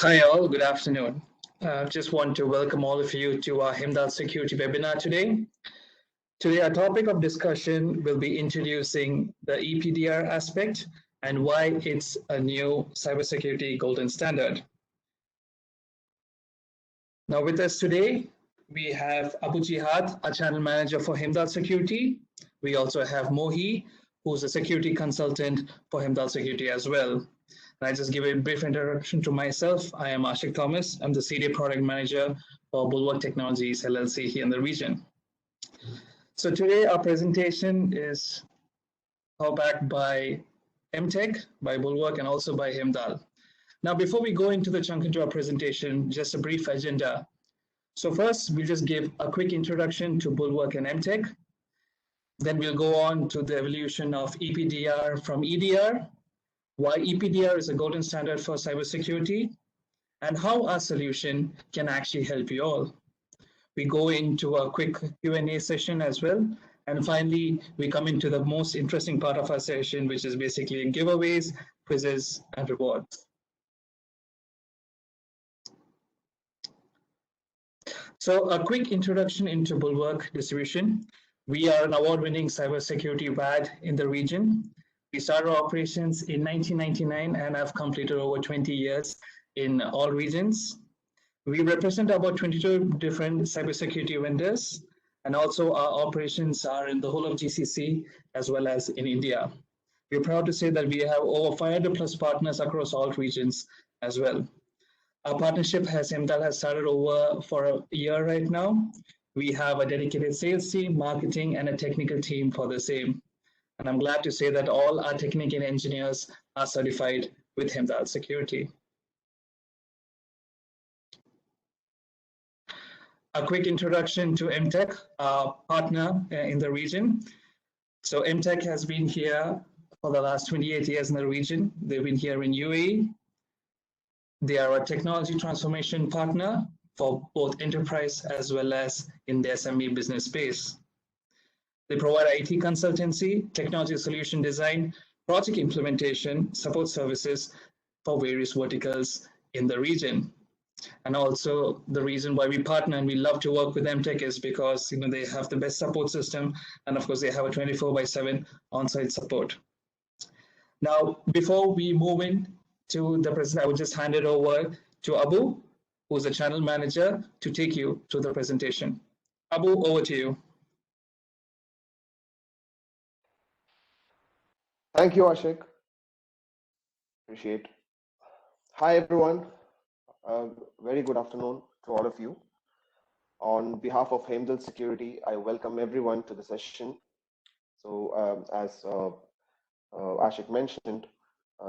Hi all, good afternoon. Just want to welcome all of you to our Heimdal Security webinar today. Today our topic of discussion will be introducing the EPDR aspect and why it's a new cybersecurity golden standard. Now with us today, we have Abu Jihad, a channel manager for Heimdal Security. We also have Mohi, who's a security consultant for Heimdal Security as well. And I just give a brief introduction to myself. I am Ashik Thomas. I'm the CDA product manager for Bulwark Technologies LLC here in the region. So today our presentation is powered back by Mtech, by Bulwark, and also by Himdal. Now, before we go into the chunk into our presentation, just a brief agenda. So first, we'll just give a quick introduction to Bulwark and Emtech. Then we'll go on to the evolution of EPDR from EDR, why EPDR is a golden standard for cybersecurity, and how our solution can actually help you all. We go into a quick Q&A session as well. And finally, we come into the most interesting part of our session, which is basically giveaways, quizzes, and rewards. So a quick introduction into Bulwark Distribution. We are an award-winning cybersecurity VAD in the region. We started our operations in 1999 and have completed over 20 years in all regions. We represent about 22 different cybersecurity vendors, and also our operations are in the whole of GCC as well as in India. We're proud to say that we have over 500 plus partners across all regions as well. Our partnership Himdal has started over for a year right now. We have a dedicated sales team, marketing, and a technical team for the same. And I'm glad to say that all our technical engineers are certified with Heimdal Security. A quick introduction to Emtech, our partner in the region. So Emtech has been here for the last 28 years in the region. They've been here in UAE. They are a technology transformation partner for both enterprise as well as in the SME business space. They provide IT consultancy, technology solution design, project implementation, support services for various verticals in the region. And also the reason why we partner and we love to work with Emtech is because they have the best support system, and of course they have a 24/7 on-site support. Now, before we move in to the presentation, I will just hand it over to Abu, who's a channel manager, to take you through the presentation. Abu, over to you. Thank you, Ashik. Appreciate. Hi, everyone. Very good afternoon to all of you. On behalf of Heimdal Security, I welcome everyone to the session. So, as Ashik mentioned,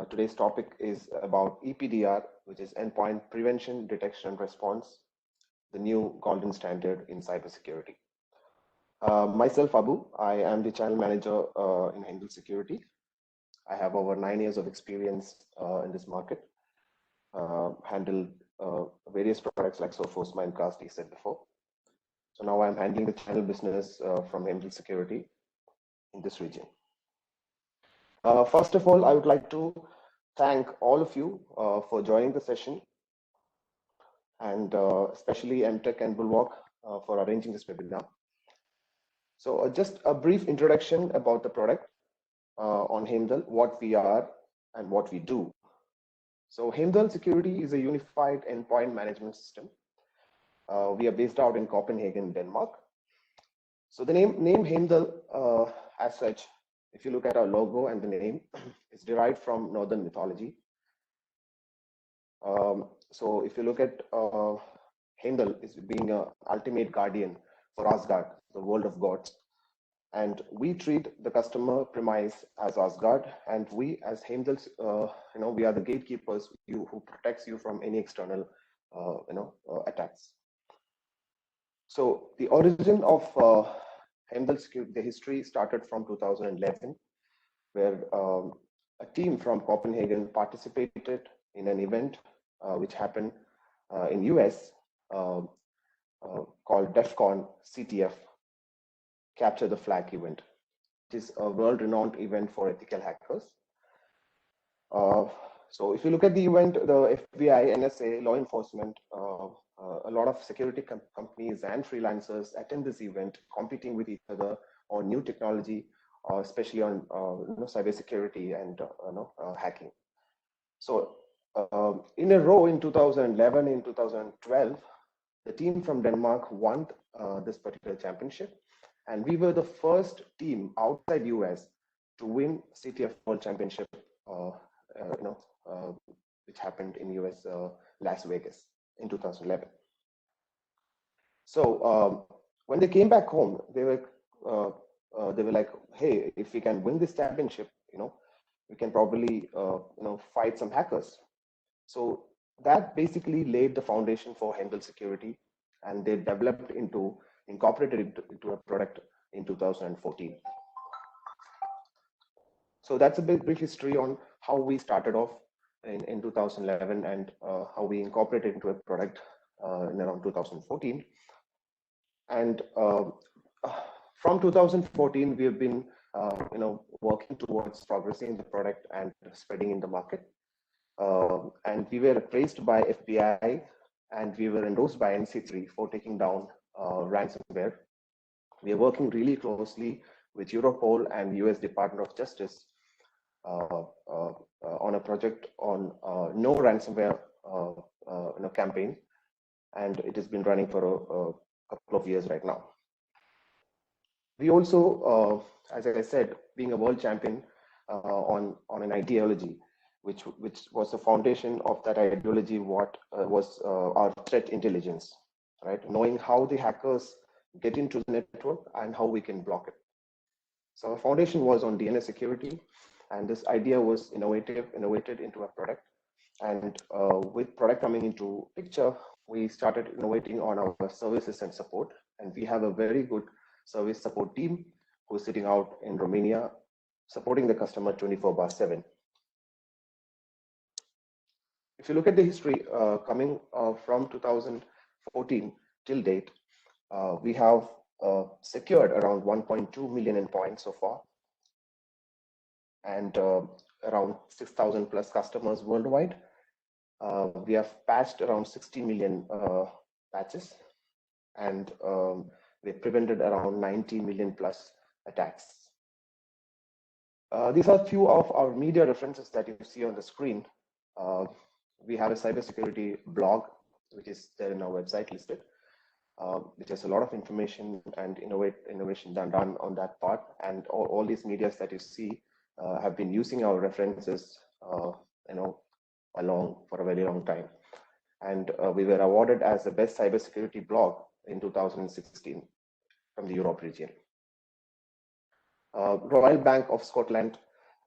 today's topic is about EPDR, which is Endpoint Prevention, Detection, and Response, the new golden standard in cybersecurity. Myself, Abu, I am the channel manager in Heimdal Security. I have over 9 years of experience in this market, handled various products like Sophos, Mimecast, I said before. So now I'm handling the channel business from Heimdal Security in this region. First of all, I would like to thank all of you for joining the session, and especially Emtech and Bulwark for arranging this webinar. So just a brief introduction about the product on Heimdal, what we are and what we do. So Heimdal Security is a unified endpoint management system. We are based out in Copenhagen, Denmark. So the name Heimdal, as such, if you look at our logo and the name, it's derived from Northern mythology. So if you look at Heimdal is being an ultimate guardian for Asgard, the world of gods. And we treat the customer premise as Asgard, and we as Heimdal, we are the gatekeepers who protects you from any external, attacks. So the origin of Heimdal Security, the history started from 2011, where a team from Copenhagen participated in an event which happened in US called Defcon CTF, Capture the Flag event. It is a world-renowned event for ethical hackers. So if you look at the event, the FBI, NSA, law enforcement, a lot of security companies and freelancers attend this event, competing with each other on new technology, especially on cybersecurity and hacking. So in a row in 2011, in 2012, the team from Denmark won this particular championship, and we were the first team outside US to win CTF World Championship, which happened in US, Las Vegas in 2011. So when they came back home, they were like, hey, if we can win this championship, we can probably fight some hackers. So that basically laid the foundation for Heimdal Security, and they incorporated it into a product in 2014. So that's a brief history on how we started off in 2011 and how we incorporated into a product in around 2014. And from 2014, we have been working towards progressing the product and spreading in the market. And we were appraised by FBI, and we were endorsed by NC3 for taking down ransomware. We are working really closely with Europol and US Department of Justice on a project on no ransomware campaign, and it has been running for a couple of years right now. We also, as I said, being a world champion on an ideology, which was the foundation of that ideology, what was our threat intelligence, right? Knowing how the hackers get into the network and how we can block it. So our foundation was on DNS security, and this idea was innovated into a product. And with product coming into picture, we started innovating on our services and support. And we have a very good service support team who's sitting out in Romania, supporting the customer 24/7. If you look at the history coming from 2014 till date, we have secured around 1.2 million endpoints so far, and around 6,000 plus customers worldwide. We have patched around 60 million patches, and we've prevented around 90 million plus attacks. These are a few of our media references that you see on the screen. We have a cybersecurity blog, which is there in our website listed, which has a lot of information and innovation done on that part. And all these medias that you see have been using our references, along for a very long time. And we were awarded as the best cybersecurity blog in 2016 from the Europe region. Royal Bank of Scotland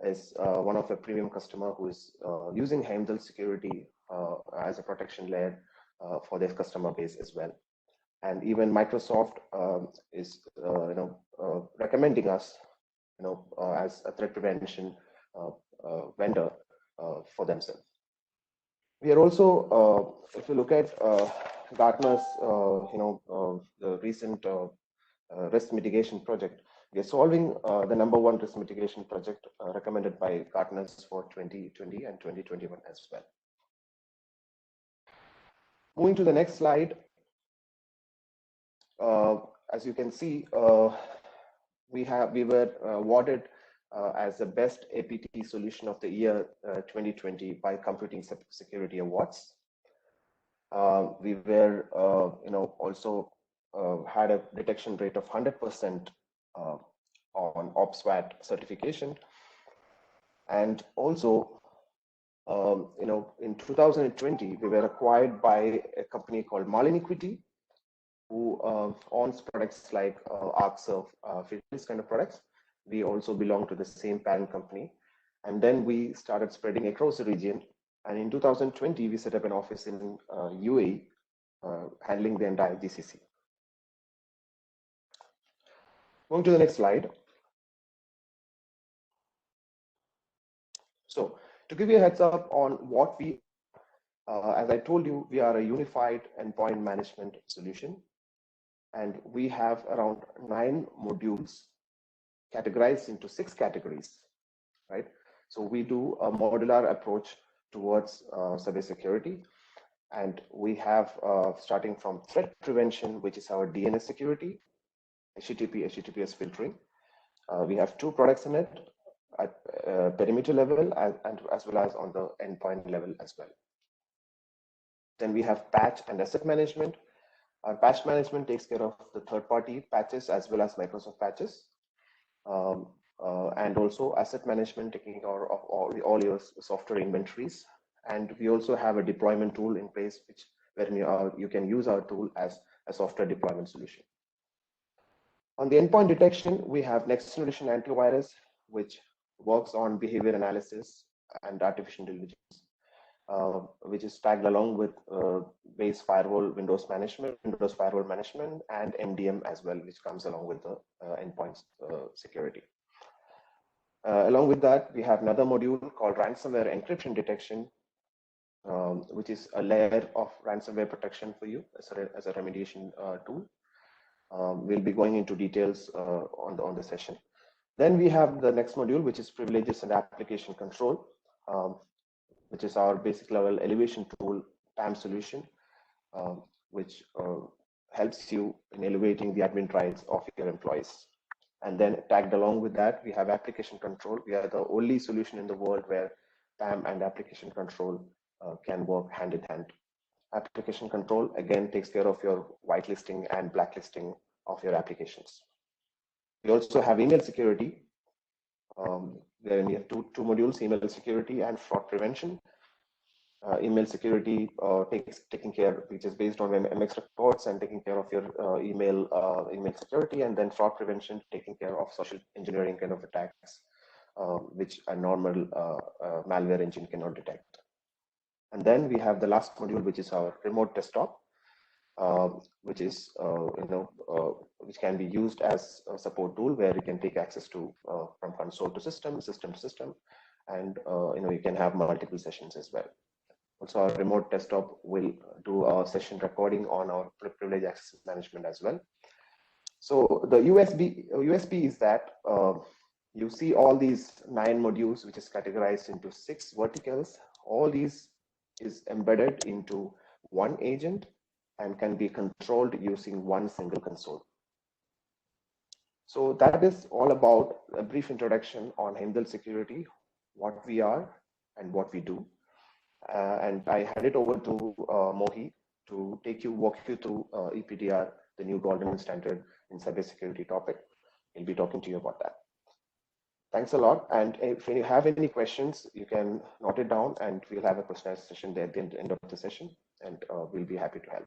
is one of the premium customer who is using Heimdal Security as a protection layer for their customer base as well. And even Microsoft is recommending us as a threat prevention vendor for themselves. We are also, if you look at Gartner's, the recent risk mitigation project, we are solving the #1 risk mitigation project recommended by Gartner's for 2020 and 2021 as well. Moving to the next slide, as you can see, we were awarded as the best APT solution of the year 2020 by Computing Security Awards. We were, also had a detection rate of 100% on OPSWAT certification, and also, in 2020 we were acquired by a company called Maliniquity, who owns products like ArcServe, these kind of products. We also belong to the same parent company, and then we started spreading across the region. And in 2020, we set up an office in UAE, handling the entire GCC. Going to the next slide. So to give you a heads up on what we, as I told you, we are a unified endpoint management solution, and we have around 9 modules categorized into 6 categories, right? So we do a modular approach towards cybersecurity. And we have, starting from threat prevention, which is our DNS security, HTTP, HTTPS filtering. We have two products in it at perimeter level and as well as on the endpoint level as well. Then we have patch and asset management. Our patch management takes care of the third-party patches as well as Microsoft patches. And also asset management, taking care of all your software inventories. And we also have a deployment tool in place, where you can use our tool as a software deployment solution. On the endpoint detection, we have next generation antivirus, which works on behavior analysis and artificial intelligence, which is tagged along with base firewall, Windows firewall management, and MDM as well, which comes along with the endpoint security. Along with that, we have another module called ransomware encryption detection, which is a layer of ransomware protection for you as a remediation tool. We'll be going into details on the session. Then we have the next module, which is privileges and application control, which is our basic level elevation tool, PAM solution, which helps you in elevating the admin rights of your employees. And then tagged along with that, we have application control. We are the only solution in the world where PAM and application control can work hand in hand. Application control, again, takes care of your whitelisting and blacklisting of your applications. We also have email security. There we have two modules, email security and fraud prevention. Email security taking care, which is based on MX reports and taking care of your email security, and then fraud prevention, taking care of social engineering kind of attacks, which a normal malware engine cannot detect. And then we have the last module, which is our remote desktop, which is which can be used as a support tool where you can take access to from console to system to system, and you can have multiple sessions as well. Also, our remote desktop will do a session recording on our privilege access management as well. So the USP is that you see all these 9 modules, which is categorized into 6 verticals. All these is embedded into one agent and can be controlled using one single console. So that is all about a brief introduction on Heimdal Security, what we are and what we do. And I hand it over to Mohi to walk you through EPDR, the new golden standard in cybersecurity topic. He'll be talking to you about that. Thanks a lot. And if you have any questions, you can note it down, and we'll have a question session there at the end of the session, and we'll be happy to help.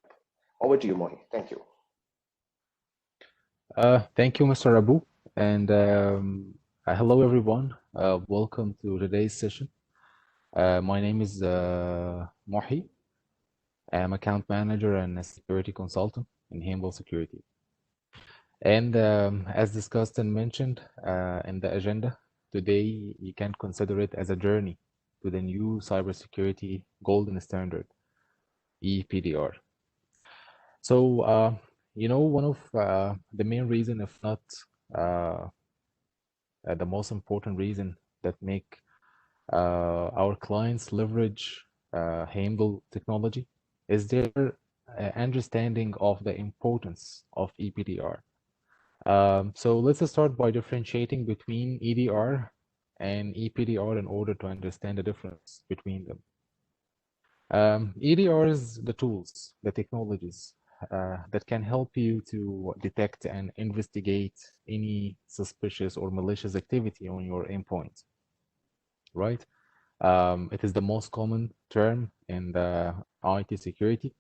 Over to you, Mohi. Thank you. Thank you, Mr. Abu. And hello, everyone. Welcome to today's session. My name is Mohi. I'm account manager and a security consultant in Heimdal Security. And as discussed and mentioned in the agenda, today you can consider it as a journey to the new cybersecurity golden standard, EPDR. So, one of the main reason, if not the most important reason that make our clients leverage Heimdal technology is their understanding of the importance of EPDR. So let's start by differentiating between EDR and EPDR in order to understand the difference between them. EDR is the tools, the technologies that can help you to detect and investigate any suspicious or malicious activity on your endpoint, right? It is the most common term in the IT security.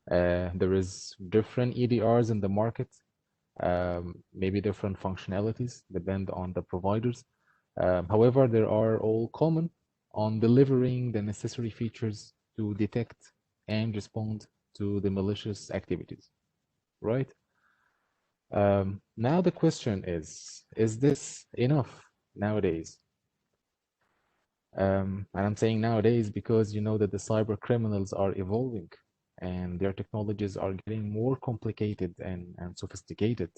There is different EDRs in the market. Maybe different functionalities depend on the providers. However, they are all common on delivering the necessary features to detect and respond to the malicious activities, right? Now the question is this enough nowadays? And I'm saying nowadays because you know that the cyber criminals are evolving and their technologies are getting more complicated and sophisticated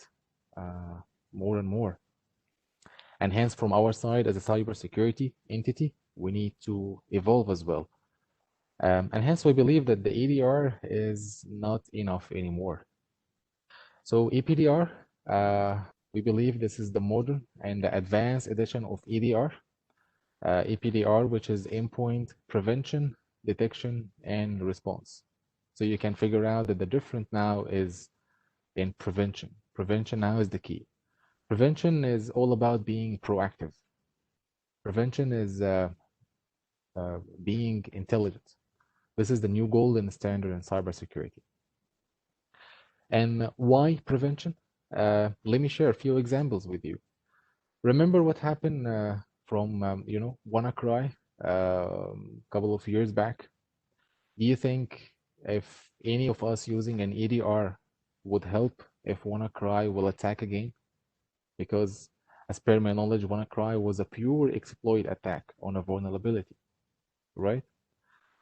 more and more. And hence, from our side as a cybersecurity entity, we need to evolve as well And hence we believe that the EDR is not enough anymore. So EPDR, we believe this is the modern and the advanced edition of EDR. EPDR, which is endpoint prevention, detection, and response. So you can figure out that the difference now is in prevention. Prevention now is the key. Prevention is all about being proactive. Prevention is being intelligent. This is the new golden standard in cybersecurity. And why prevention? Let me share a few examples with you. Remember what happened from WannaCry a couple of years back? Do you think if any of us using an EDR would help if WannaCry will attack again? Because as per my knowledge, WannaCry was a pure exploit attack on a vulnerability, right?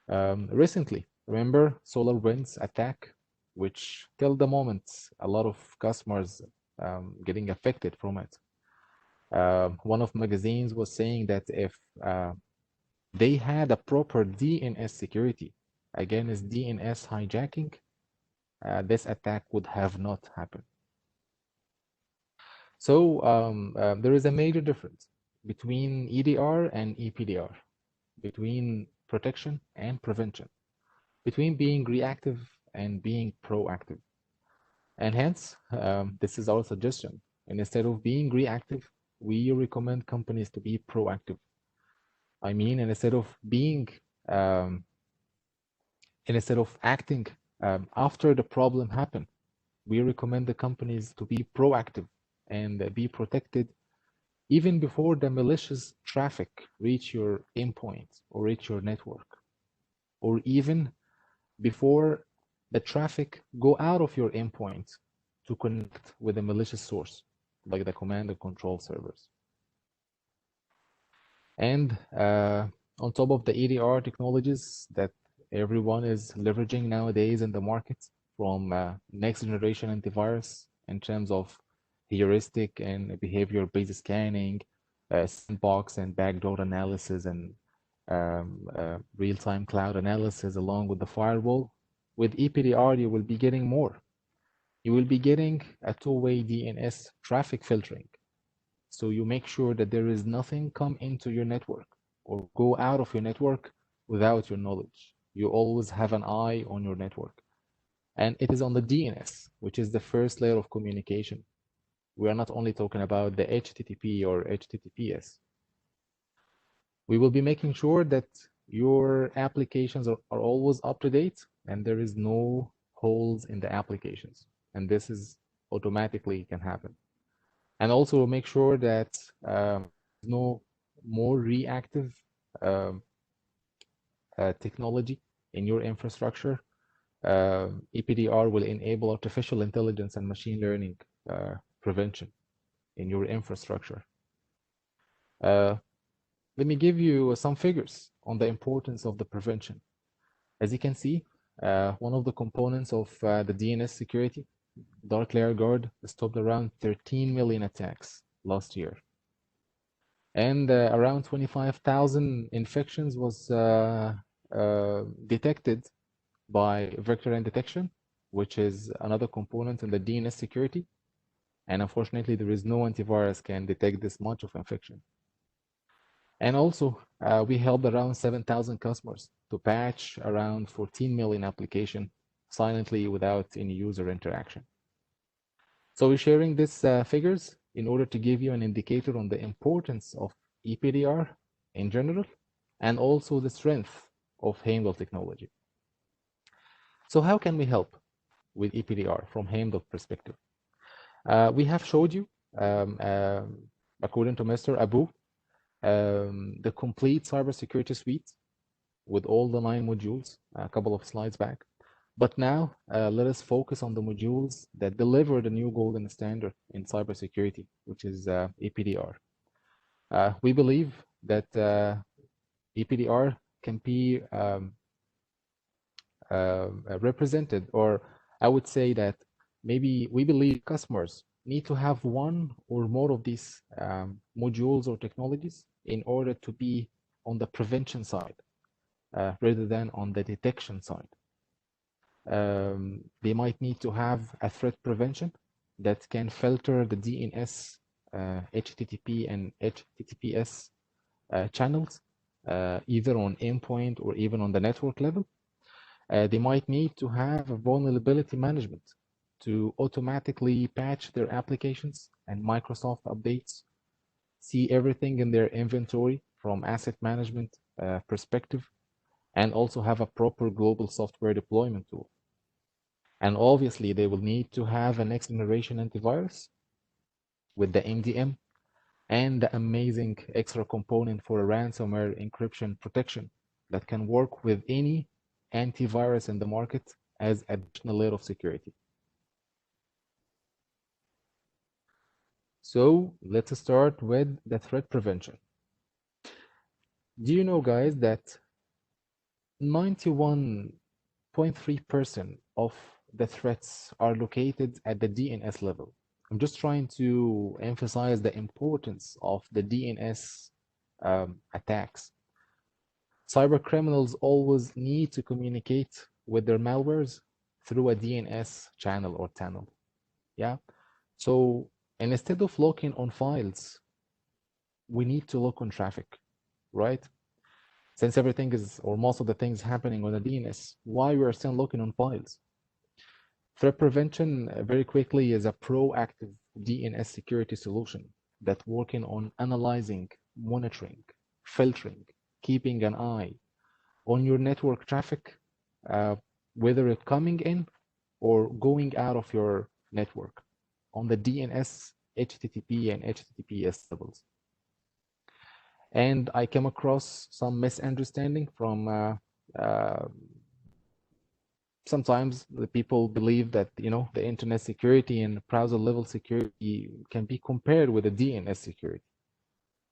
Recently, remember SolarWinds attack, which till the moment a lot of customers getting affected from it. One of magazines was saying that if they had a proper DNS security against DNS hijacking, this attack would have not happened. So there is a major difference between EDR and EPDR, between protection and prevention, between being reactive and being proactive. And hence, this is our suggestion. And instead of being reactive, we recommend companies to be proactive. I mean, and instead of being, and instead of acting after the problem happened, we recommend the companies to be proactive and be protected even before the malicious traffic reach your endpoint or reach your network, or even before the traffic go out of your endpoint to connect with a malicious source, like the command and control servers. And on top of the EDR technologies that everyone is leveraging nowadays in the market, from next generation antivirus in terms of heuristic and behavior-based scanning, sandbox and backdoor analysis, and real-time cloud analysis along with the firewall. With EPDR, you will be getting more. You will be getting a two-way DNS traffic filtering. So you make sure that there is nothing come into your network or go out of your network without your knowledge. You always have an eye on your network. And it is on the DNS, which is the first layer of communication. We are not only talking about the HTTP or HTTPS. We will be making sure that your applications are always up to date and there is no holes in the applications. And this is automatically can happen. And also make sure that no more reactive technology in your infrastructure. EPDR will enable artificial intelligence and machine learning prevention in your infrastructure. Let me give you some figures on the importance of the prevention. As you can see, one of the components of the DNS security, Dark Layer Guard, stopped around 13 million attacks last year. And around 25,000 infections was detected by vector end detection, which is another component in the DNS security. And unfortunately, there is no antivirus can detect this much of infection. And also, we helped around 7,000 customers to patch around 14 million applications silently without any user interaction. So we're sharing these figures in order to give you an indicator on the importance of EPDR in general, and also the strength of Heimdal technology. So how can we help with EPDR from Heimdal perspective? We have showed you, according to Mr. Abu, the complete cybersecurity suite with all the 9 modules a couple of slides back. But now let us focus on the modules that deliver the new golden standard in cybersecurity, which is EPDR. We believe that EPDR can be represented, or I would say that maybe we believe customers need to have one or more of these modules or technologies in order to be on the prevention side. rather than on the detection side. They might need to have a threat prevention that can filter the DNS, HTTP and HTTPS channels, either on endpoint or even on the network level. They might need to have a vulnerability management to automatically patch their applications and Microsoft updates, see everything in their inventory from asset management perspective, and also have a proper global software deployment tool. And obviously, they will need to have a next generation antivirus with the MDM and the amazing extra component for a ransomware encryption protection that can work with any antivirus in the market as additional layer of security. So let's start with the threat prevention. Do you know, guys, that 91.3% of the threats are located at the DNS level? I'm just trying to emphasize the importance of the DNS attacks. Cyber criminals always need to communicate with their malwares through a DNS channel or tunnel. Yeah. So instead of looking on files, we need to look on traffic, right? Since everything is, or most of the things happening on the DNS, why we are still looking on files? Threat prevention, very quickly, is a proactive DNS security solution that's working on analyzing, monitoring, filtering, keeping an eye on your network traffic, whether it's coming in or going out of your network on the DNS, HTTP, and HTTPS levels. And I came across some misunderstanding from sometimes the people believe that, you know, the internet security and browser level security can be compared with the DNS security,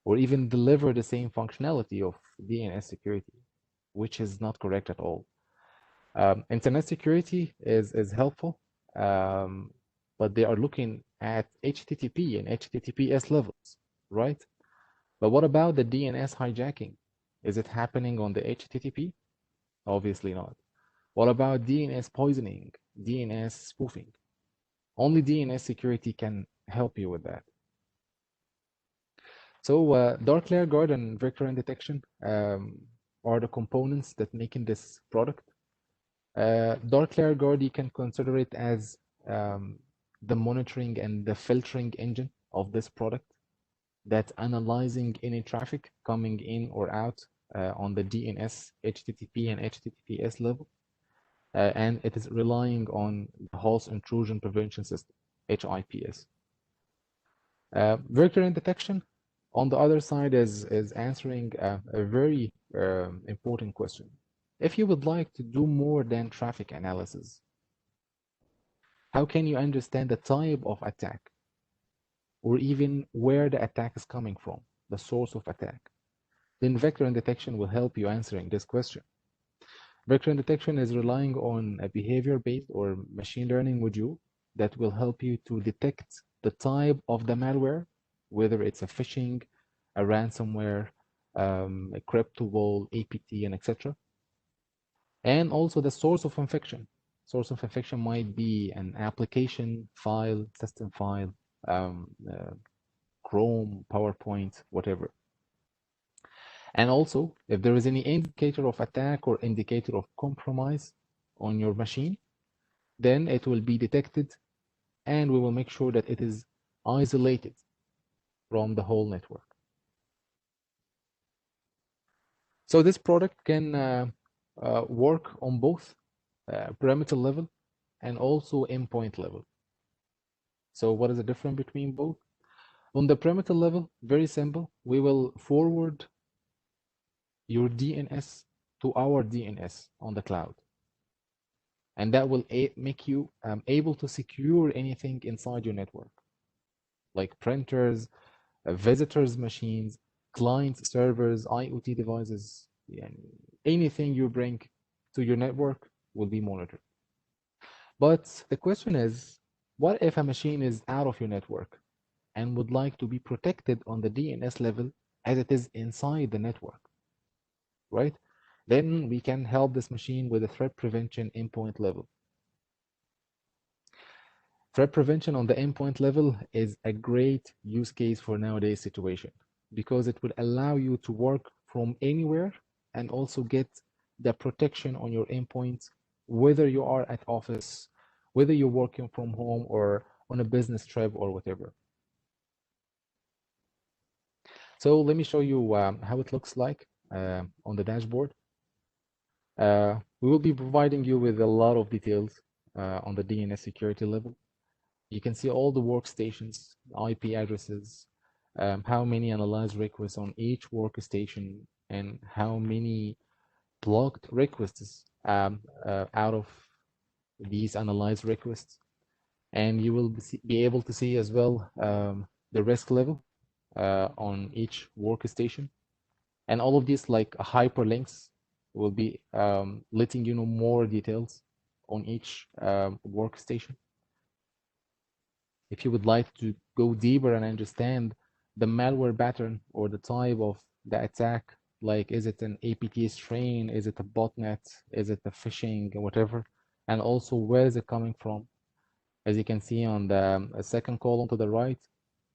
or even deliver the same functionality of DNS security, which is not correct at all. Internet security is helpful, but they are looking at HTTP and HTTPS levels, right? But what about the DNS hijacking? Is it happening on the HTTP? Obviously not. What about DNS poisoning, DNS spoofing? Only DNS security can help you with that. So dark layer guard and vector detection are the components that making this product. Dark layer guard, you can consider it as the monitoring and the filtering engine of this product that's analyzing any traffic coming in or out on the DNS, HTTP, and HTTPS level. And it is relying on the host intrusion prevention system, HIPS. Vector detection, on the other side, is answering a very important question. If you would like to do more than traffic analysis, how can you understand the type of attack, or even where the attack is coming from, the source of attack? Then vector detection will help you answering this question. Vector detection is relying on a behavior-based or machine learning module that will help you to detect the type of the malware, whether it's a phishing, a ransomware, a crypto APT, and etc. And also the source of infection. Source of infection might be an application file, system file, Chrome, PowerPoint, whatever. And also, if there is any indicator of attack or indicator of compromise on your machine, then it will be detected, and we will make sure that it is isolated from the whole network. So this product can work on both perimeter level and also endpoint level. So what is the difference between both? On the perimeter level, very simple. We will forward your DNS to our DNS on the cloud. And that will make you able to secure anything inside your network, like printers, visitors' machines, client servers, IoT devices, anything you bring to your network will be monitored. But the question is, what if a machine is out of your network and would like to be protected on the DNS level as it is inside the network, right? then we can help this machine with a threat prevention endpoint level. Threat prevention on the endpoint level is a great use case for nowadays situation because it will allow you to work from anywhere and also get the protection on your endpoint, whether you are at office, whether you're working from home or on a business trip or whatever. So let me show you how it looks like on the dashboard. We will be providing you with a lot of details on the DNS security level. You can see all the workstations, IP addresses, how many analyzed requests on each workstation, and how many blocked requests out of these analyzed requests. And you will be able to see as well the risk level on each workstation. And all of these like hyperlinks will be letting you know more details on each workstation. If you would like to go deeper and understand the malware pattern or the type of the attack, like is it an APT strain, is it a botnet, is it a phishing, whatever, and also where is it coming from? As you can see on the second column to the right,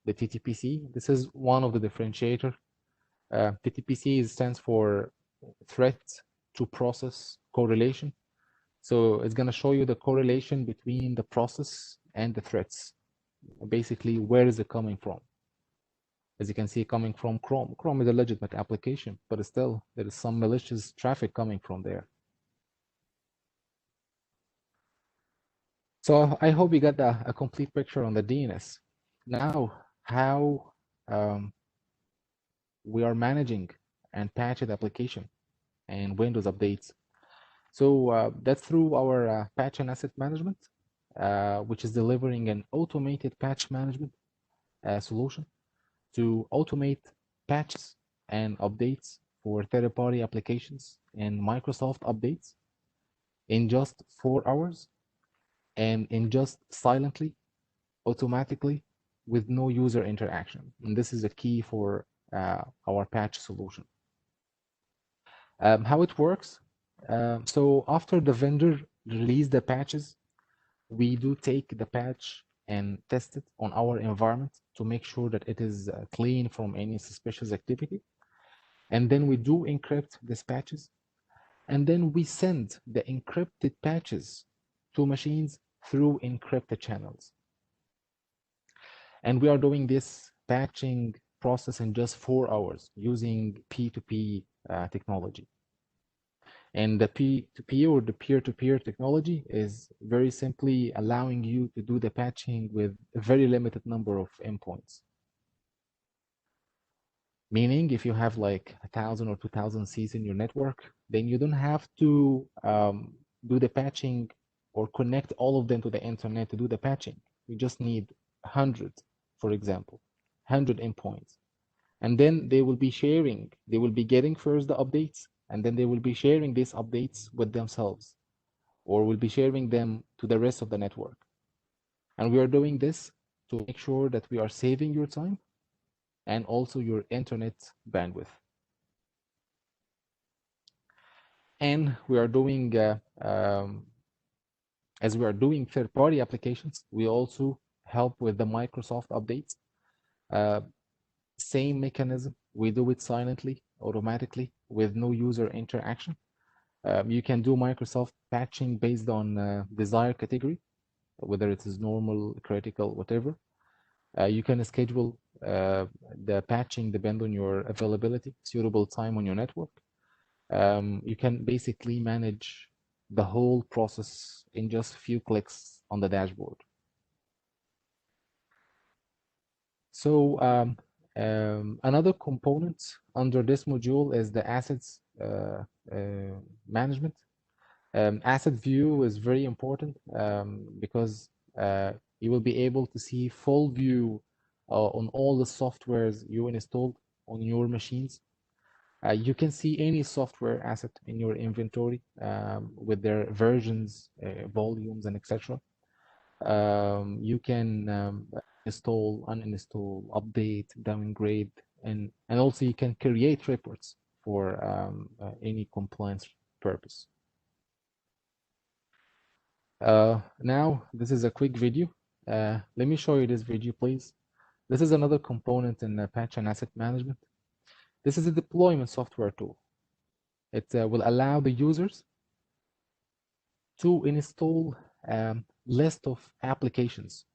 the TTPC, this is one of the differentiator. TTPC stands for threat to process correlation. So it's going to show you the correlation between the process and the threats. Basically, where is it coming from? As you can see, coming from Chrome. Chrome is a legitimate application, but still, there is some malicious traffic coming from there. So I hope you got a complete picture on the DNS. Now, how we are managing and patching the application and Windows updates. So that's through our patch and asset management, which is delivering an automated patch management solution to automate patches and updates for third-party applications and Microsoft updates in just 4 hours and in just silently, automatically, with no user interaction. And this is a key for our patch solution. How it works? So after the vendor release the patches, we do take the patch and test it on our environment to make sure that it is clean from any suspicious activity. And then we do encrypt these patches. And then we send the encrypted patches to machines through encrypted channels. And we are doing this patching process in just 4 hours using P2P technology. And the P2P or the peer-to-peer technology is very simply allowing you to do the patching with a very limited number of endpoints. Meaning if you have like 1,000 or 2,000 seats in your network, then you don't have to do the patching or connect all of them to the internet to do the patching. You just need 100, for example, 100 endpoints. And then they will be sharing, they will be getting first the updates, and then they will be sharing these updates with themselves, or will be sharing them to the rest of the network. And we are doing this to make sure that we are saving your time and also your internet bandwidth. And we are doing, as we are doing third-party applications, we also help with the Microsoft updates. Same mechanism, we do it silently, automatically, with no user interaction. You can do Microsoft patching based on desired category, whether it is normal, critical, whatever. You can schedule the patching depend on your availability, suitable time on your network. You can basically manage the whole process in just a few clicks on the dashboard. So another component under this module is the assets management. Asset view is very important because you will be able to see full view on all the softwares you installed on your machines. You can see any software asset in your inventory with their versions, volumes, and etc. You can install, uninstall, update, downgrade, and also you can create reports for any compliance purpose. Now, this is a quick video. Let me show you this video, please. This is another component in patch and asset management. This is a deployment software tool. It will allow the users to install list of applications.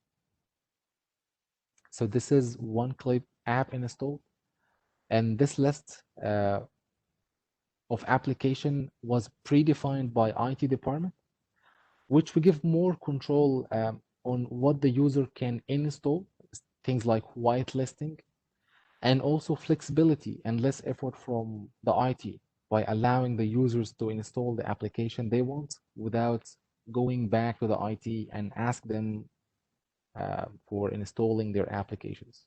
So this is one-click app install, and this list of application was predefined by IT department, which will give more control on what the user can install, things like whitelisting, and also flexibility and less effort from the IT by allowing the users to install the application they want without going back to the IT and ask them for installing their applications.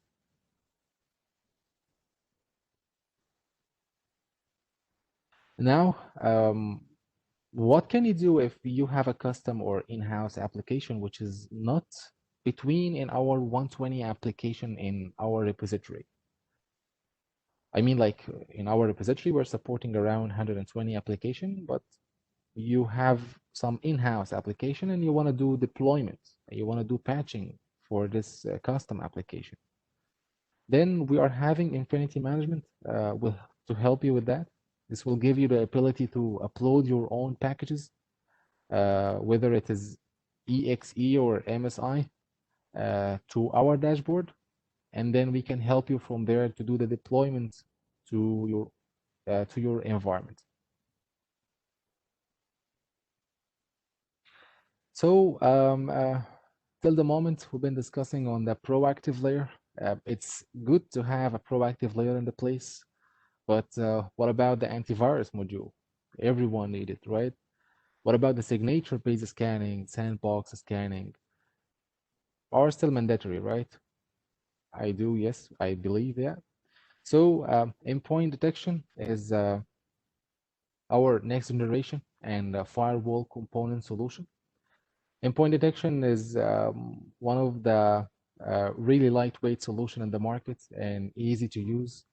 Now, what can you do if you have a custom or in-house application which is not between in our 120 application in our repository? I mean, like in our repository, we're supporting around 120 application, but you have some in-house application and you want to do deployment, you want to do patching for this custom application. Then we are having Infinity Management to help you with that. This will give you the ability to upload your own packages, whether it is EXE or MSI, to our dashboard, and then we can help you from there to do the deployment to your environment. So till the moment we've been discussing on the proactive layer. It's good to have a proactive layer in the place, but what about the antivirus module? Everyone needs it, right? What about the signature-based scanning, sandbox scanning? Are still mandatory, right? I do, yes, I believe that. So endpoint detection is our next generation and firewall component solution. Endpoint detection is one of the really lightweight solution in the market and easy to use.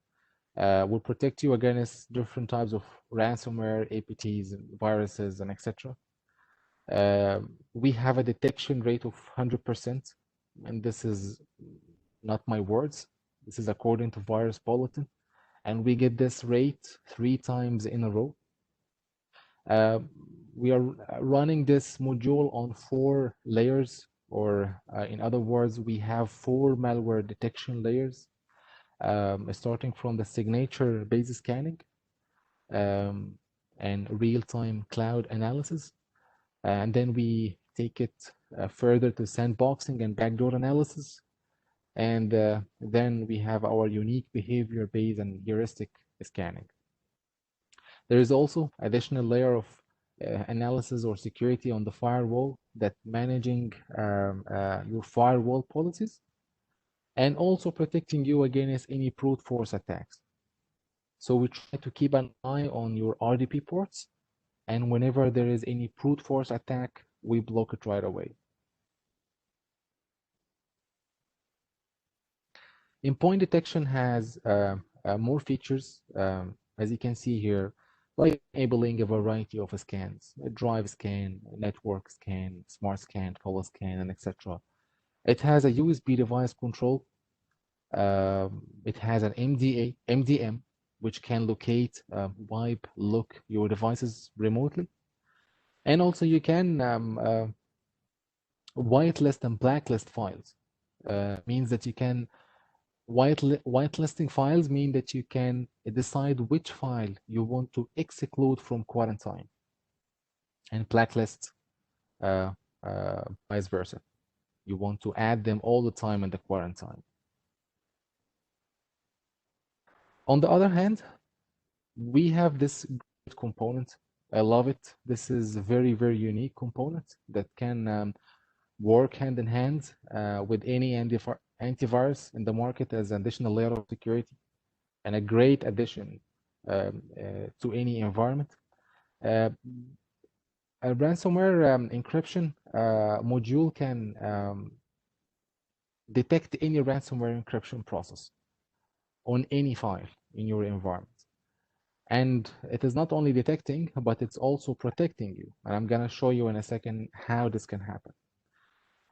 Will protect you against different types of ransomware, APTs, and viruses, and etc. We have a detection rate of 100%, and this is not my words. This is according to Virus Bulletin, and we get this rate 3 times in a row. We are running this module on 4 layers, or in other words, we have 4 malware detection layers, starting from the signature-based scanning and real-time cloud analysis. And then we take it further to sandboxing and backdoor analysis. And then we have our unique behavior-based and heuristic scanning. There is also additional layer of analysis or security on the firewall that managing your firewall policies and also protecting you against any brute force attacks. So we try to keep an eye on your RDP ports, and whenever there is any brute force attack, we block it right away. Endpoint detection has more features, as you can see here, like enabling a variety of scans, a drive scan, a network scan, smart scan, follow scan, and etc. It has a USB device control. It has an MDM, which can locate, wipe, look your devices remotely. And also you can whitelist and blacklist files. Means that you can whitelisting files mean that you can decide which file you want to exclude from quarantine, and blacklist vice versa. You want to add them all the time in the quarantine. On the other hand, we have this component. I love it. This is a very, very unique component that can work hand in hand with any antivirus in the market as an additional layer of security, and a great addition to any environment. A ransomware encryption module can detect any ransomware encryption process on any file in your environment. And it is not only detecting, but it's also protecting you. And I'm going to show you in a second how this can happen.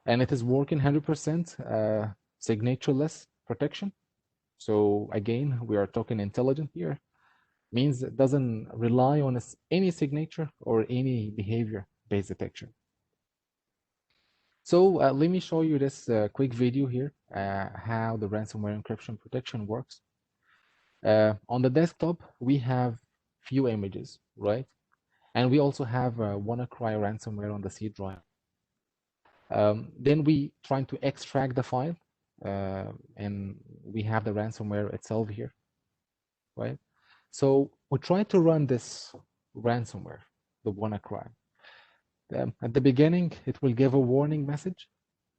And it is working 100% signatureless protection. So again, we are talking intelligent here. Means it doesn't rely on any signature or any behavior-based detection. So let me show you this quick video here, how the ransomware encryption protection works. On the desktop, we have few images, right? And we also have WannaCry ransomware on the C drive. Then we trying to extract the file, and we have the ransomware itself here, right? So we try to run this ransomware, the WannaCry. At the beginning, it will give a warning message,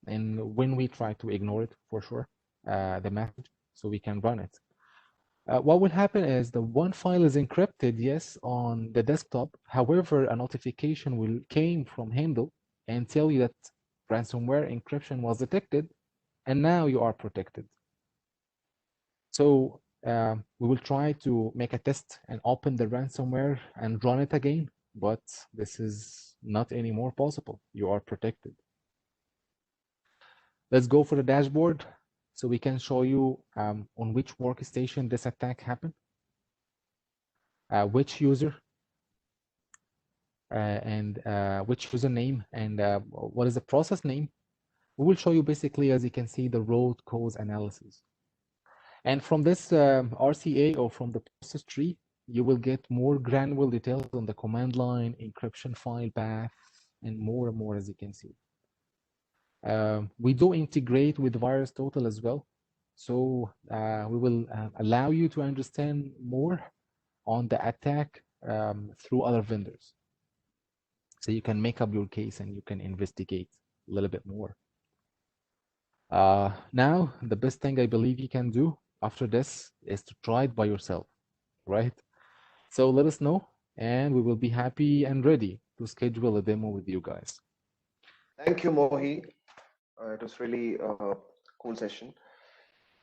and when we try to ignore it, for sure, the message, so we can run it. What will happen is the one file is encrypted, yes, on the desktop. However, a notification will came from Heimdal and tell you that ransomware encryption was detected, and now you are protected. So we will try to make a test and open the ransomware and run it again, but this is not anymore possible. You are protected. Let's go for the dashboard so we can show you on which workstation this attack happened, which user, and which username, and what is the process name. We will show you basically, as you can see, the root cause analysis. And from this RCA or from the process tree, you will get more granular details on the command line, encryption file path, and more, as you can see. We do integrate with VirusTotal as well. So we will allow you to understand more on the attack through other vendors. So you can make up your case and you can investigate a little bit more. Now, the best thing I believe you can do after this is to try it by yourself, right? So let us know, and we will be happy and ready to schedule a demo with you guys. Thank you, Mohi. It was really a cool session.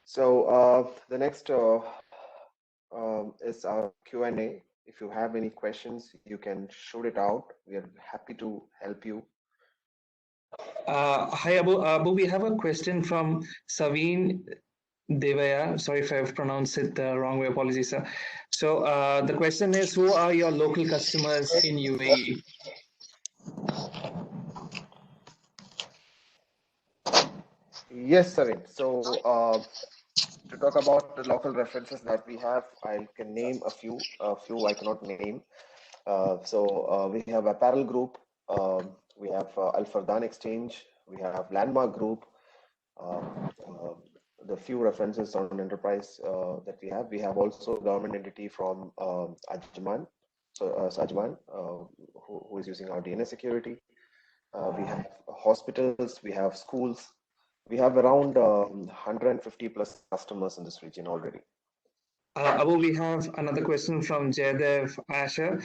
So the next is our Q&A. If you have any questions, you can shoot it out. We are happy to help you. Hi, Abu. We have a question from Saveen Devaya. Sorry if I've pronounced it the wrong way. Apologies, sir. So the question is, who are your local customers in UAE? Yes, Sarin. So to talk about the local references that we have, I can name a few I cannot name. So we have Apparel Group, we have Al Fardan Exchange, we have Landmark Group, the few references on enterprise that we have. We have also government entity from Ajman, so Sajman, who is using our DNS security. We have hospitals, we have schools. We have around 150 plus customers in this region already. Abu, we have another question from Jaydev Asher.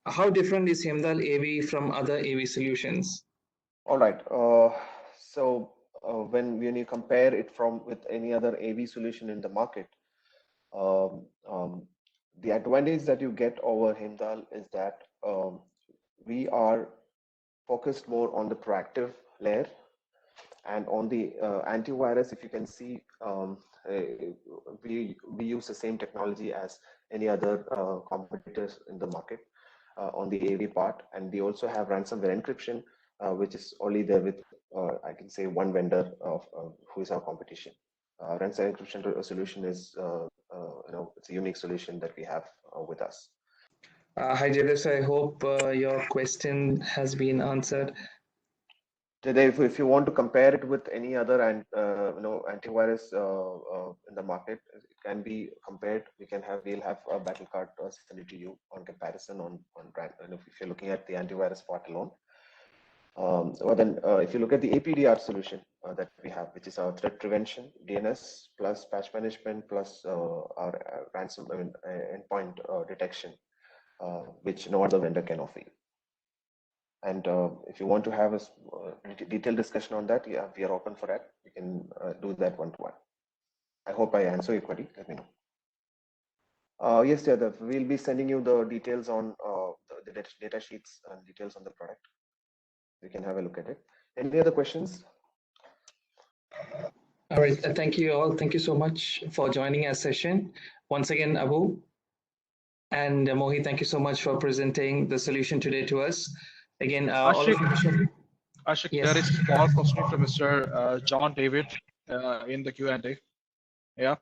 How different is Himdal AV from other AV solutions? All right. So when you compare it with any other AV solution in the market, the advantage that you get over Himdal is that we are focused more on the proactive layer, and on the antivirus. If you can see, we use the same technology as any other competitors in the market on the AV part, and we also have ransomware encryption, which is only there with I can say one vendor of who is our competition. Ransomware encryption solution is it's a unique solution that we have with us. Hi Jaydev, I hope your question has been answered. Today, if you want to compare it with any other antivirus in the market, it can be compared. We'll have a battle card send it to you on comparison on if you're looking at the antivirus part alone. Or then if you look at the PDR solution that we have, which is our threat prevention, DNS plus patch management plus our endpoint detection, which no other vendor can offer you. And if you want to have a detailed discussion on that, yeah, we are open for that. We can do that one-to-one. I hope I answer your query. Let me know. Yes, Yadav, we'll be sending you the details on the data sheets and details on the product. You can have a look at it. Any other questions? All right. Thank you all. Thank you so much for joining our session. Once again, Abu and Mohi, thank you so much for presenting the solution today to us. Again, all of you. Ashik, Yes. there is a small question from Mr. John David in the Q&A. Yeah.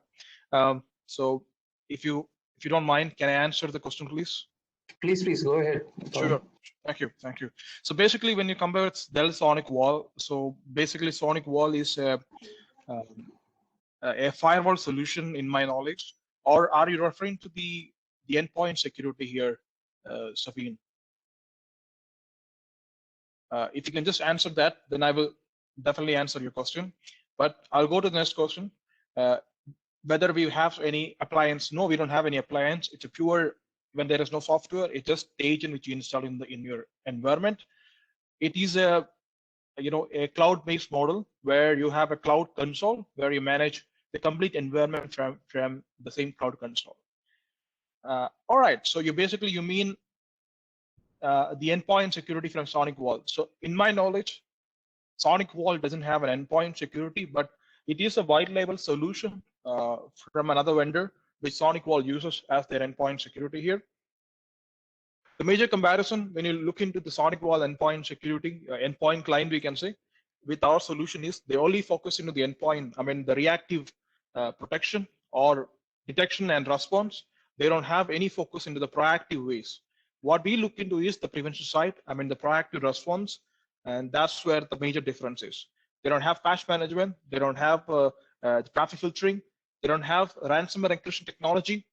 So if you don't mind, can I answer the question, please? Please go ahead. Sure. Thank you. So basically, when you compare with Dell Sonicwall, so basically Sonicwall is a firewall solution in my knowledge, or are you referring to the endpoint security here, Safin? If you can just answer that, then I will definitely answer your question. But I'll go to the next question. Whether we have any appliance? No, we don't have any appliance. It's a pure, when there is no software, it's just agent which you install in your environment. It is a cloud-based model where you have a cloud console where you manage the complete environment from the same cloud console. All right, so you mean the endpoint security from Sonicwall. So in my knowledge, Sonicwall doesn't have an endpoint security, but it is a white label solution from another vendor which Sonicwall uses as their endpoint security here. The major comparison when you look into the Sonicwall endpoint security, endpoint client, we can say, with our solution is they only focus into the endpoint, the reactive protection or detection and response. They don't have any focus into the proactive ways. What we look into is the prevention side, the proactive response, and that's where the major difference is. They don't have patch management, they don't have traffic filtering, they don't have ransomware encryption technology.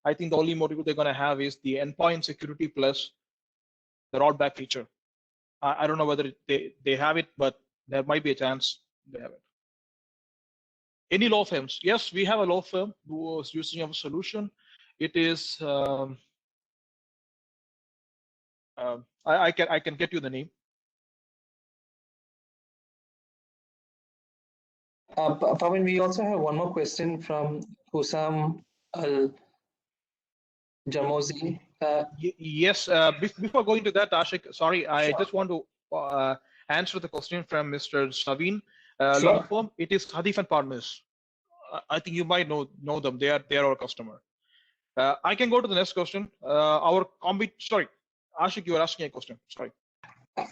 I think the only module they're going to have is the endpoint security plus the rollback feature. I don't know whether they have it, but there might be a chance they have it. Any law firms? Yes, we have a law firm who was using our solution. It is I can get you the name. Pawan, we also have one more question from Hussam Al Jamozi. Yes, before going to that, Ashik, sorry, I just want to answer the question from Mr. Savin. Sure. Law firm, it is Hadif and Partners. I think you might know them. They are our customer. I can go to the next question. Sorry, Ashik, you were asking a question. Sorry.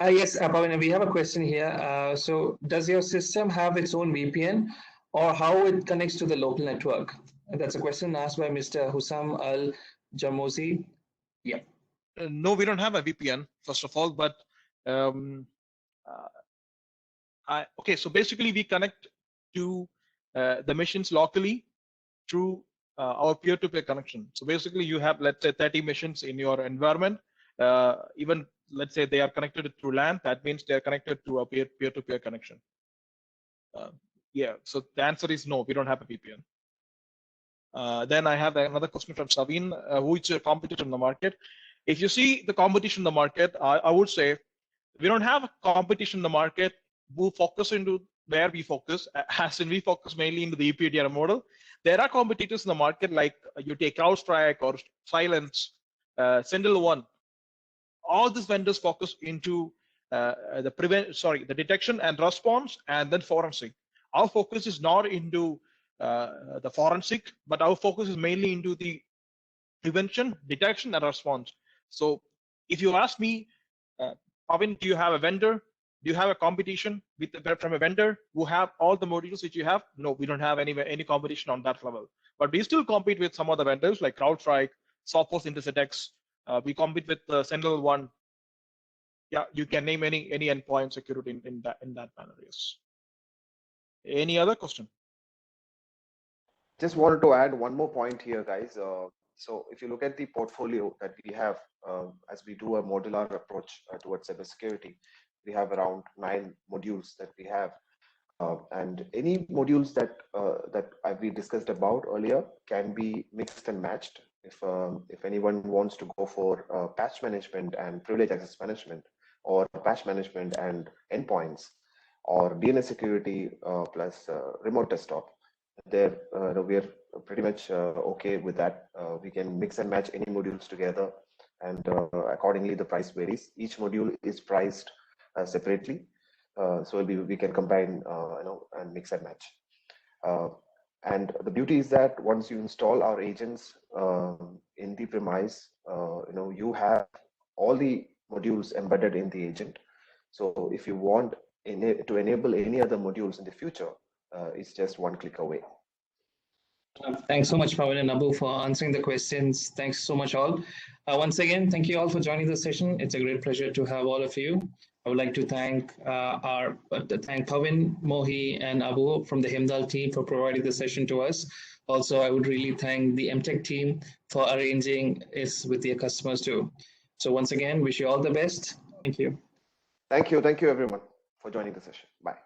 Yes, Pawan, we have a question here. So does your system have its own VPN or how it connects to the local network? And that's a question asked by Mr. Hussam Al Jamozi. Yeah. No, we don't have a VPN, first of all, but okay, so basically we connect to the machines locally through our peer-to-peer connection. So basically you have, let's say, 30 machines in your environment. Even let's say they are connected through LAN, that means they are connected to a peer-to-peer connection. Yeah, so the answer is no, we don't have a VPN. Then I have another question from Savin, who is your competitor in the market? If you see the competition in the market, I would say we don't have a competition in the market who focus into where we focus, as in we focus mainly into the PDR model. There are competitors in the market like you take CrowdStrike or Silence, SentinelOne. All these vendors focus into the detection and response, and then forensic. Our focus is not into the forensic, but our focus is mainly into the prevention, detection, and response. So if you ask me, Pavin, do you have a vendor? Do you have a competition from a vendor who have all the modules that you have? No, we don't have any competition on that level. But we still compete with some other vendors like CrowdStrike, Sophos, Intercedex. We compete with SentinelOne. Yeah, you can name any endpoint security in that manner. Yes. Any other question? Just wanted to add one more point here, guys. So if you look at the portfolio that we have, as we do a modular approach towards cybersecurity, we have around 9 modules that we have. And any modules that we discussed about earlier can be mixed and matched. If anyone wants to go for patch management and privilege access management, or patch management and endpoints, or DNS security plus remote desktop, there we're pretty much okay with that. We can mix and match any modules together, and accordingly the price varies. Each module is priced separately, so we can combine and mix and match. And the beauty is that once you install our agents in the premise, you have all the modules embedded in the agent. So if you want to enable any other modules in the future, it's just one click away. Thanks so much, Pawan and Abu, for answering the questions. Thanks so much, all. Once again, thank you all for joining the session. It's a great pleasure to have all of you. I would like to thank Pawan, Mohi, and Abu from the Himdal team for providing the session to us. Also, I would really thank the Emtech team for arranging this with their customers too. So once again, wish you all the best. Thank you. Thank you everyone for joining the session. Bye.